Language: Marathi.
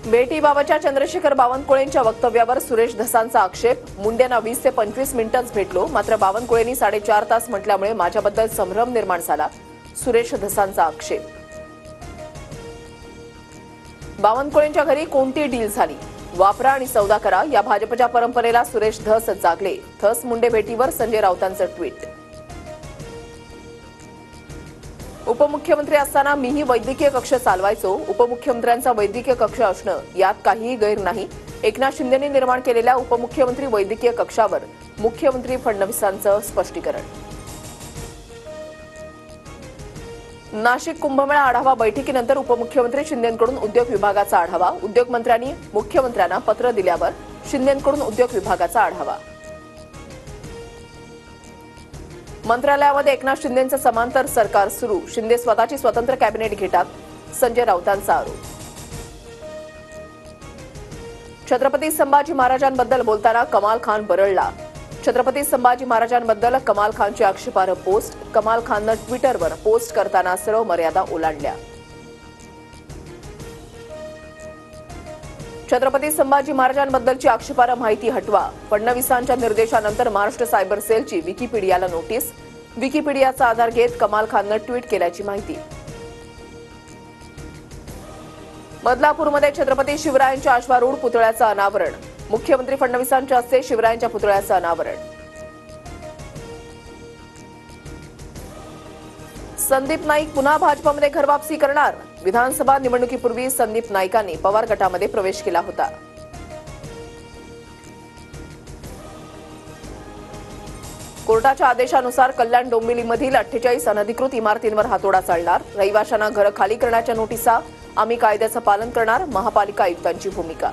भेटीबाबतच्या चंद्रशेखर बावनकुळेंच्या वक्तव्यावर सुरेश धसांचा आक्षेप. मुंडेंना 20 ते 25 मिनिटंच भेटलो, मात्र बावनकुळेंनी 4.5 तास म्हटल्यामुळे माझ्याबद्दल संभ्रम निर्माण झाला. सुरेश धसांचा आक्षेप. बावनकुळेंच्या घरी कोणती डील झाली? वापरा आणि सौदा करा या भाजपच्या परंपरेला सुरेश धस जागले. धस मुंडे भेटीवर संजय राऊतांचं ट्विट. उपमुख्यमंत्री असताना मीही वैद्यकीय कक्ष चालवायचो. उपमुख्यमंत्र्यांचा वैद्यकीय कक्ष असणं यात काहीही गैर नाही. एकनाथ शिंदेंनी निर्माण केलेल्या उपमुख्यमंत्री वैद्यकीय कक्षावर मुख्यमंत्री फडणवीसांचं स्पष्टीकरण. नाशिक कुंभमेळा आढावा बैठकीनंतर उपमुख्यमंत्री शिंदेंकडून उद्योग विभागाचा आढावा. उद्योगमंत्र्यांनी मुख्यमंत्र्यांना पत्र दिल्यावर शिंदेंकडून उद्योग विभागाचा आढावा. मंत्रालयामध्ये एकनाथ शिंदेंचं समांतर सरकार सुरू. शिंदे स्वतःची स्वतंत्र कॅबिनेट घेतात. संजय राऊतांचा आरोप. छत्रपती संभाजी महाराजांबद्दल बोलताना कमाल खान बरळला. छत्रपती संभाजी महाराजांबद्दल कमाल खानची आक्षेपार्ह पोस्ट. कमाल खाननं ट्विटरवर पोस्ट करताना सर्व मर्यादा ओलांडल्या. छत्रपती संभाजी महाराजांबद्दलची आक्षेपार्ह माहिती हटवा. फडणवीसांच्या निर्देशानंतर महाराष्ट्र सायबर सेलची विकिपीडियाला नोटीस. विकिपीडियाचा आधार घेत कमाल खाननं ट्विट केल्याची माहिती. बदलापूरमध्ये छत्रपती शिवरायांच्या अश्वारूढ पुतळ्याचं अनावरण. मुख्यमंत्री फडणवीसांच्या हस्ते शिवरायांच्या पुतळ्याचं अनावरण. संदीप नाईक पुन्हा भाजपमध्ये घरवापसी करणार. विधानसभा निवडणुकीपूर्वी संदीप नाईकांनी पवार गटामध्ये प्रवेश केला होता. कोर्टाच्या आदेशानुसार कल्याण डोंबिवलीमधील 48 अनधिकृत इमारतींवर हातोडा चालणार. रहिवाशांना घरं खाली करण्याच्या नोटिसा. आम्ही कायद्याचं पालन करणार. महापालिका आयुक्तांची भूमिका.